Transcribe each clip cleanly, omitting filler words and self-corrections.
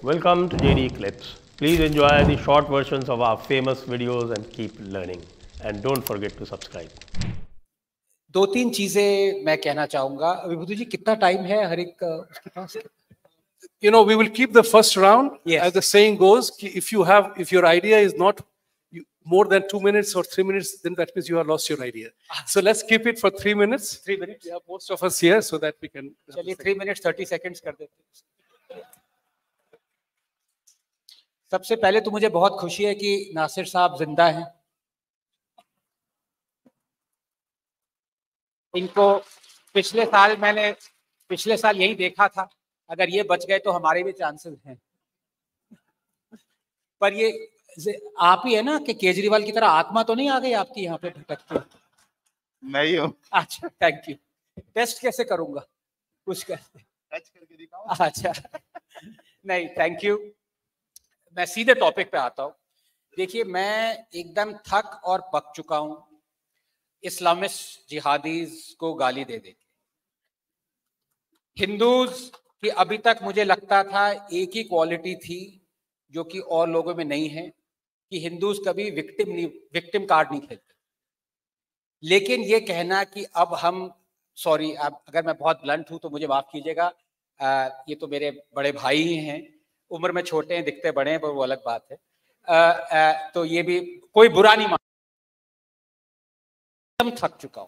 Welcome to JD Clips. Please enjoy the short versions of our famous videos and keep learning. And don't forget to subscribe. दो तीन चीजें मैं कहना चाहूंगा। विभूति जी, कितना टाइम है हर एक उसके पास? You know, we will keep the first round. Yes. As the saying goes, if your idea is not more than 2 minutes or 3 minutes, then that means you have lost your idea. So let's keep it for 3 minutes. 3 minutes. We have most of us here so that we can. चलिए 3 minutes 30 seconds कर देते हैं। सबसे पहले तो मुझे बहुत खुशी है कि नासिर साहब जिंदा हैं। इनको पिछले साल यही देखा था, अगर ये बच गए तो हमारे भी चांसेस हैं। पर ये आप ही है ना कि केजरीवाल की तरह आत्मा तो नहीं आ गई आपकी यहाँ पे भटकते? नहीं हूँ। अच्छा, थैंक यू। टेस्ट कैसे करूंगा? कुछ कैसे टच करके दिखाओ। अच्छा नहीं, थैंक यू। मैं सीधे टॉपिक पे आता हूँ। देखिए, मैं एकदम थक और पक चुका हूँ इस्लामिस्ट जिहादीज को गाली दे दे। हिंदूज की अभी तक मुझे लगता था एक ही क्वालिटी थी जो कि और लोगों में नहीं है, कि हिंदूज कभी विक्टिम कार्ड नहीं खेलते। लेकिन ये कहना कि अब हम, सॉरी अगर मैं बहुत ब्लंट हूं तो मुझे माफ कीजिएगा, ये तो मेरे बड़े भाई ही हैं, उम्र में छोटे हैं, दिखते बड़े हैं, पर वो अलग बात है। तो ये भी कोई बुरा नहीं मान, थक चुका हूं।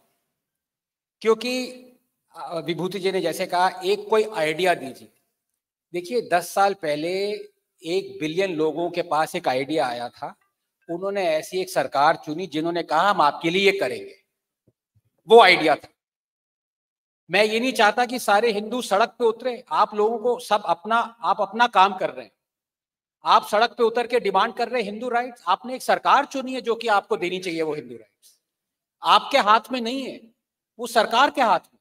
क्योंकि विभूति जी ने जैसे कहा, एक कोई आइडिया दीजिए। देखिए, 10 साल पहले 1 बिलियन लोगों के पास एक आइडिया आया था। उन्होंने ऐसी एक सरकार चुनी जिन्होंने कहा हम आपके लिए ये करेंगे। वो आइडिया था। मैं ये नहीं चाहता कि सारे हिंदू सड़क पे उतरे। आप लोगों को आप अपना काम कर रहे हैं, आप सड़क पे उतर के डिमांड कर रहे हैं हिंदू राइट्स। आपने एक सरकार चुनी है जो कि आपको देनी चाहिए वो हिंदू राइट्स। आपके हाथ में नहीं है, वो सरकार के हाथ में।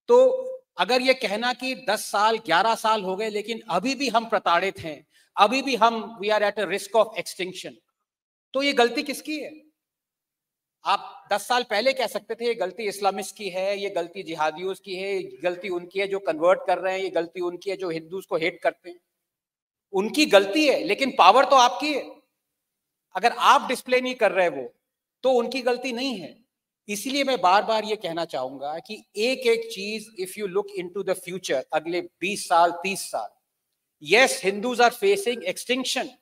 तो अगर ये कहना कि 10 साल 11 साल हो गए लेकिन अभी भी हम प्रताड़ित हैं, अभी भी we are at a risk of extinction, तो ये गलती किसकी है? आप 10 साल पहले कह सकते थे ये गलती इस्लामिस्ट की है, ये गलती जिहादियों की है, ये गलती उनकी है जो कन्वर्ट कर रहे हैं, ये गलती उनकी है जो हिंदूज को हेट करते हैं। उनकी गलती है, लेकिन पावर तो आपकी है। अगर आप डिस्प्ले नहीं कर रहे वो, तो उनकी गलती नहीं है। इसीलिए मैं बार बार ये कहना चाहूंगा कि एक एक चीज, if you look into the future, अगले 20 साल 30 साल, yes, Hindus are facing extinction,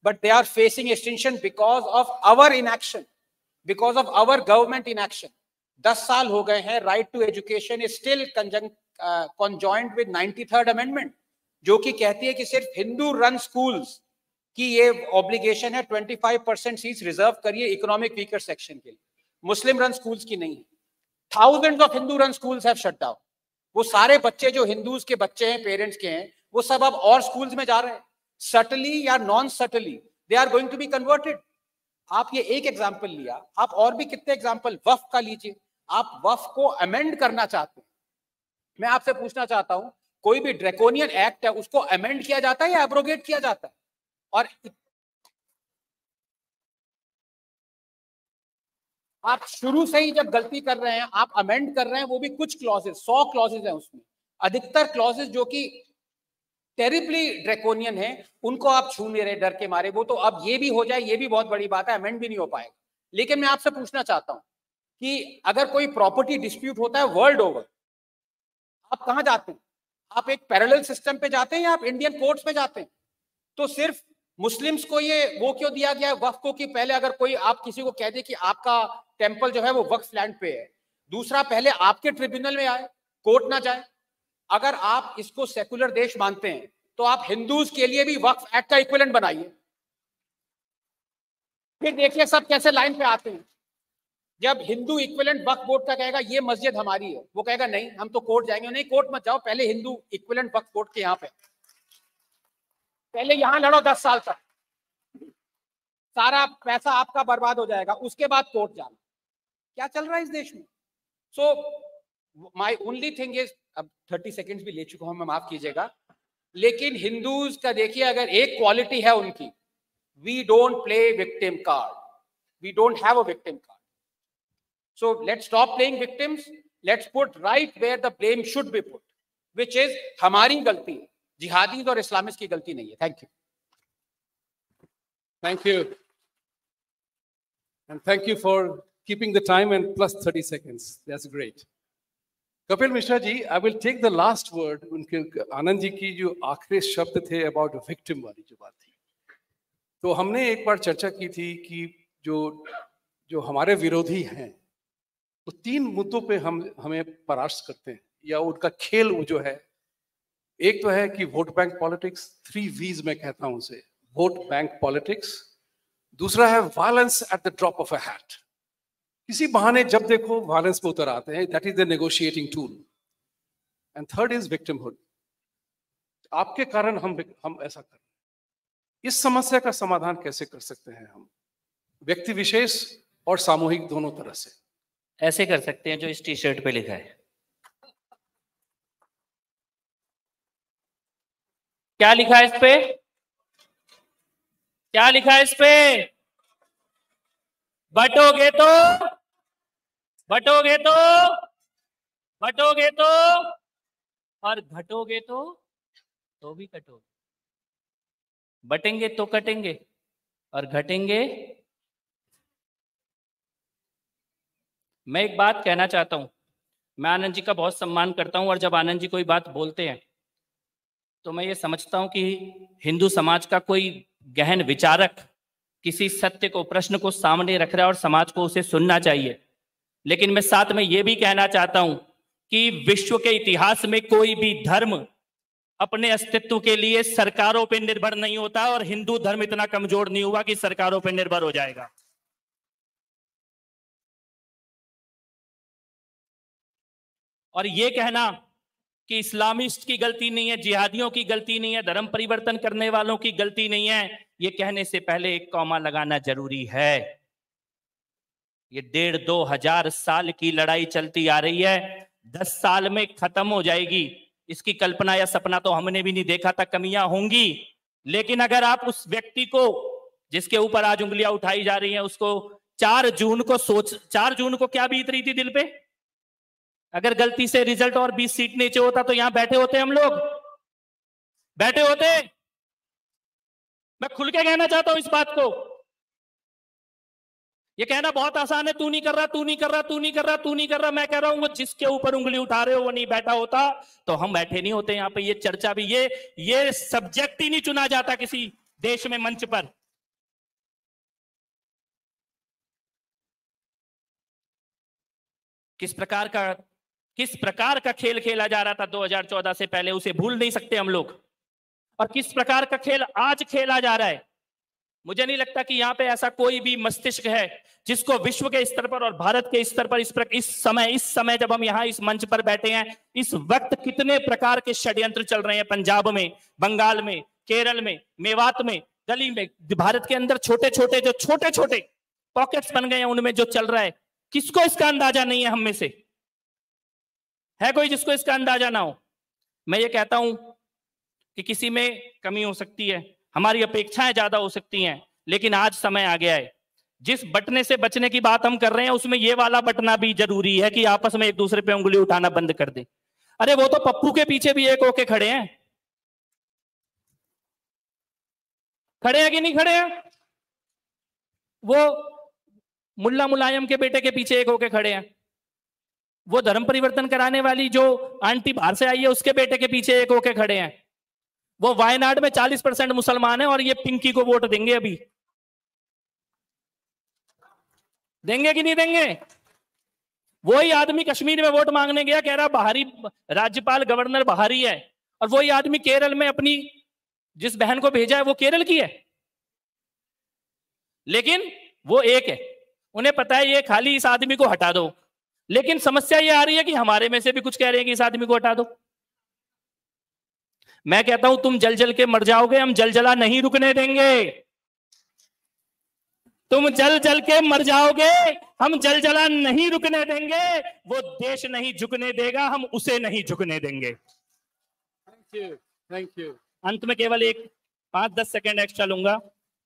but they are facing extinction because of our inaction, because of our government inaction. 10 साल हो गए हैं, right to education is still conjoined with 93rd amendment, जो कि कहती है कि सिर्फ हिंदू रन स्कूल्स की ये ऑब्लिगेशन है, 25% सीट्स रिजर्व करिए इकोनॉमिक वीकर सेक्शन के लिए। मुस्लिम रन स्कूल्स की नहीं है। Thousands of Hindu run schools have shut down. वो सारे बच्चे जो हिंदूज के बच्चे हैं, पेरेंट्स के हैं, वो सब अब और स्कूल्स में जा रहे हैं। सटली या non subtly they are going to be converted. आप ये एक एग्जांपल लिया, आप और भी कितने एग्जांपल वक्फ का लीजिए। आप वक्फ को अमेंड करना चाहते हैं। मैं आपसे पूछना चाहता हूं, कोई भी ड्रैकोनियन एक्ट है उसको अमेंड किया जाता है या एब्रोगेट किया जाता है? और आप शुरू से ही जब गलती कर रहे हैं, आप अमेंड कर रहे हैं, वो भी कुछ क्लॉजेस, 100 क्लॉजेस हैं उसमें, अधिकतर क्लॉजेस जो कि टेरिबली ड्रैकोनियन है, उनको आप छू नहीं रहे डर के मारे। वो तो अब ये भी हो जाए, ये भी बहुत बड़ी बात है, अमेंड भी नहीं हो पाएगा। लेकिन मैं आपसे पूछना चाहता हूं कि अगर कोई प्रॉपर्टी डिस्प्यूट होता है वर्ल्ड ओवर, आप कहां जाते हैं? आप एक पैरेलल सिस्टम पे जाते हैं या आप इंडियन कोर्ट्स पे जाते हैं? तो सिर्फ मुस्लिम्स को ये वो क्यों दिया गया है वक्फ को कि पहले अगर कोई आप किसी को कह दे कि आपका टेंपल जो है वो वक्फ लैंड पे है, दूसरा पहले आपके ट्रिब्यूनल में आए, कोर्ट ना जाए। अगर आप इसको सेकुलर देश मानते हैं तो आप हिंदूज के लिए भी वक्फ एक्ट का इक्विवेलेंट बनाइए। फिर देखिए सब कैसे लाइन पे आते हैं। जब हिंदू इक्विवेलेंट वक्फ बोर्ड का कहेगा ये मस्जिद हमारी है, वो कहेगा नहीं हम तो कोर्ट जाएंगे। नहीं, कोर्ट मत जाओ, पहले हिंदू इक्विवेलेंट वक्फ बोर्ड के यहाँ पे पहले यहां लड़ो 10 साल तक, सारा पैसा आपका बर्बाद हो जाएगा, उसके बाद कोर्ट जाना। क्या चल रहा है इस देश में? So my only thing is, अब 30 सेकंड्स भी ले चुका हूं मैं, माफ कीजिएगा, लेकिन हिंदूज का देखिए अगर एक क्वालिटी है उनकी, we don't play victim card, we don't have a victim card. So let's stop playing victims, let's put right where the blame should be put, which is हमारी गलती है। जिहादीज और इस्लामिस्ट की गलती नहीं है। Thank you. Thank you. And thank you for keeping the time and plus 30 seconds. That's great. Kapil Mishra ji, I will take the last word. उनके आनंद जी की जो आखिरी शब्द थे about victim वाली जो बात थी, तो हमने एक बार चर्चा की थी कि जो हमारे विरोधी हैं तो 3 मुद्दों पे हमें परास्त करते हैं या उनका खेल जो है, एक तो है कि वोट बैंक पॉलिटिक्स, 3 V's मैं कहता हूं उसे, वोट बैंक पॉलिटिक्स। दूसरा है violence at the drop of a hat, किसी बहाने जब देखो वायलेंस पे उतर आते हैं, that is the negotiating tool. And third is victimhood, आपके कारण हम ऐसा कर रहे हैं। इस समस्या का समाधान कैसे कर सकते हैं हम, व्यक्ति विशेष और सामूहिक दोनों तरह से? ऐसे कर सकते हैं जो इस टी शर्ट पे लिखा है। क्या लिखा है इस पे? क्या लिखा है इस पे? बटोगे तो बटोगे तो बटोगे तो और घटोगे तो भी कटोगे। बटेंगे तो कटेंगे और घटेंगे। मैं एक बात कहना चाहता हूं, मैं आनंद जी का बहुत सम्मान करता हूं और जब आनंद जी कोई बात बोलते हैं तो मैं ये समझता हूं कि हिंदू समाज का कोई गहन विचारक किसी सत्य को, प्रश्न को सामने रख रहा है और समाज को उसे सुनना चाहिए। लेकिन मैं साथ में ये भी कहना चाहता हूं कि विश्व के इतिहास में कोई भी धर्म अपने अस्तित्व के लिए सरकारों पर निर्भर नहीं होता और हिंदू धर्म इतना कमजोर नहीं हुआ कि सरकारों पर निर्भर हो जाएगा। और ये कहना कि इस्लामिस्ट की गलती नहीं है, जिहादियों की गलती नहीं है, धर्म परिवर्तन करने वालों की गलती नहीं है, ये कहने से पहले एक कॉमा लगाना जरूरी है। ये 1,500-2 हजार साल की लड़ाई चलती आ रही है, 10 साल में खत्म हो जाएगी। इसकी कल्पना या सपना तो हमने भी नहीं देखा था, कमियां होंगी। लेकिन अगर आप उस व्यक्ति को जिसके ऊपर आज उंगलियां उठाई जा रही हैं, उसको 4 जून को क्या बीत रही थी दिल पे? अगर गलती से रिजल्ट और 20 सीट नीचे होता तो यहां बैठे होते, हम लोग बैठे होते। मैं खुल के कहना चाहता हूं इस बात को। ये कहना बहुत आसान है, तू नहीं कर रहा, तू नहीं कर रहा, तू नहीं कर रहा, तू नहीं कर रहा। मैं कह रहा हूं वो जिसके ऊपर उंगली उठा रहे हो वो नहीं बैठा होता तो हम बैठे नहीं होते यहां पे। ये चर्चा भी, ये सब्जेक्ट ही नहीं चुना जाता किसी देश में मंच पर। किस प्रकार का खेल खेला जा रहा था 2014 से पहले, उसे भूल नहीं सकते हम लोग। और किस प्रकार का खेल आज खेला जा रहा है, मुझे नहीं लगता कि यहां पे ऐसा कोई भी मस्तिष्क है जिसको विश्व के स्तर पर और भारत के स्तर पर इस समय जब हम यहां इस मंच पर बैठे हैं, इस वक्त कितने प्रकार के षड्यंत्र चल रहे हैं पंजाब में, बंगाल में, केरल में, मेवात में, दिल्ली में, भारत के अंदर छोटे छोटे पॉकेट्स बन गए हैं, उनमें जो चल रहा है, किसको इसका अंदाजा नहीं है? हम में से है कोई जिसको इसका अंदाजा ना हो? मैं ये कहता हूं कि किसी में कमी हो सकती है, हमारी अपेक्षाएं ज्यादा हो सकती हैं, लेकिन आज समय आ गया है जिस बटने से बचने की बात हम कर रहे हैं उसमें ये वाला बटना भी जरूरी है कि आपस में एक दूसरे पे उंगली उठाना बंद कर दें। अरे वो तो पप्पू के पीछे भी एक होके खड़े हैं कि नहीं खड़े हैं? वो मुल्ला मुलायम के बेटे के पीछे एक होके खड़े हैं। वो धर्म परिवर्तन कराने वाली जो आंटी बाहर से आई है उसके बेटे के पीछे एक होके खड़े हैं। वो वायनाड में 40% मुसलमान है और ये पिंकी को वोट देंगे। अभी देंगे कि नहीं देंगे? वही आदमी कश्मीर में वोट मांगने गया, कह रहा बाहरी राज्यपाल गवर्नर बाहरी है, और वही आदमी केरल में अपनी जिस बहन को भेजा है वो केरल की है, लेकिन वो एक है। उन्हें पता है ये खाली इस आदमी को हटा दो, लेकिन समस्या ये आ रही है कि हमारे में से भी कुछ कह रहे हैं कि इस आदमी को हटा दो। मैं कहता हूं तुम जल जल के मर जाओगे, हम जलजला नहीं रुकने देंगे। तुम जल जल के मर जाओगे, हम जलजला नहीं रुकने देंगे। वो देश नहीं झुकने देगा, हम उसे नहीं झुकने देंगे। Thank you. अंत में केवल एक 5-10 सेकेंड एक्स्ट्रा लूंगा।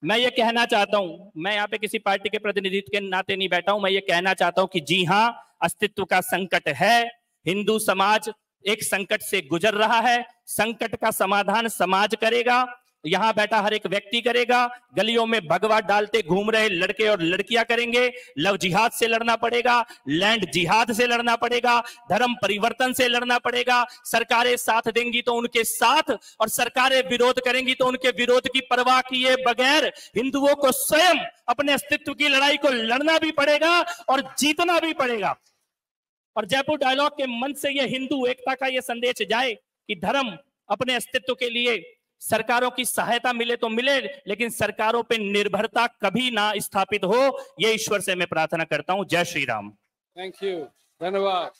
मैं ये कहना चाहता हूं, मैं यहाँ पे किसी पार्टी के प्रतिनिधित्व के नाते नहीं बैठा हूं, मैं ये कहना चाहता हूं कि जी हां, अस्तित्व का संकट है। हिंदू समाज एक संकट से गुजर रहा है। संकट का समाधान समाज करेगा, यहां बैठा हर एक व्यक्ति करेगा, गलियों में भगवा डालते घूम रहे लड़के और लड़कियां करेंगे। लव जिहाद से लड़ना पड़ेगा, लैंड जिहाद से लड़ना पड़ेगा, धर्म परिवर्तन से लड़ना पड़ेगा। सरकारें साथ देंगी तो उनके साथ, और सरकारें विरोध करेंगी तो उनके विरोध की परवाह किए बगैर हिंदुओं को स्वयं अपने अस्तित्व की लड़ाई को लड़ना भी पड़ेगा और जीतना भी पड़ेगा। और जयपुर डायलॉग के मंच से ये हिंदू एकता का ये संदेश जाए कि धर्म अपने अस्तित्व के लिए सरकारों की सहायता मिले तो मिले, लेकिन सरकारों पे निर्भरता कभी ना स्थापित हो, ये ईश्वर से मैं प्रार्थना करता हूं। जय श्री राम। थैंक यू, धन्यवाद।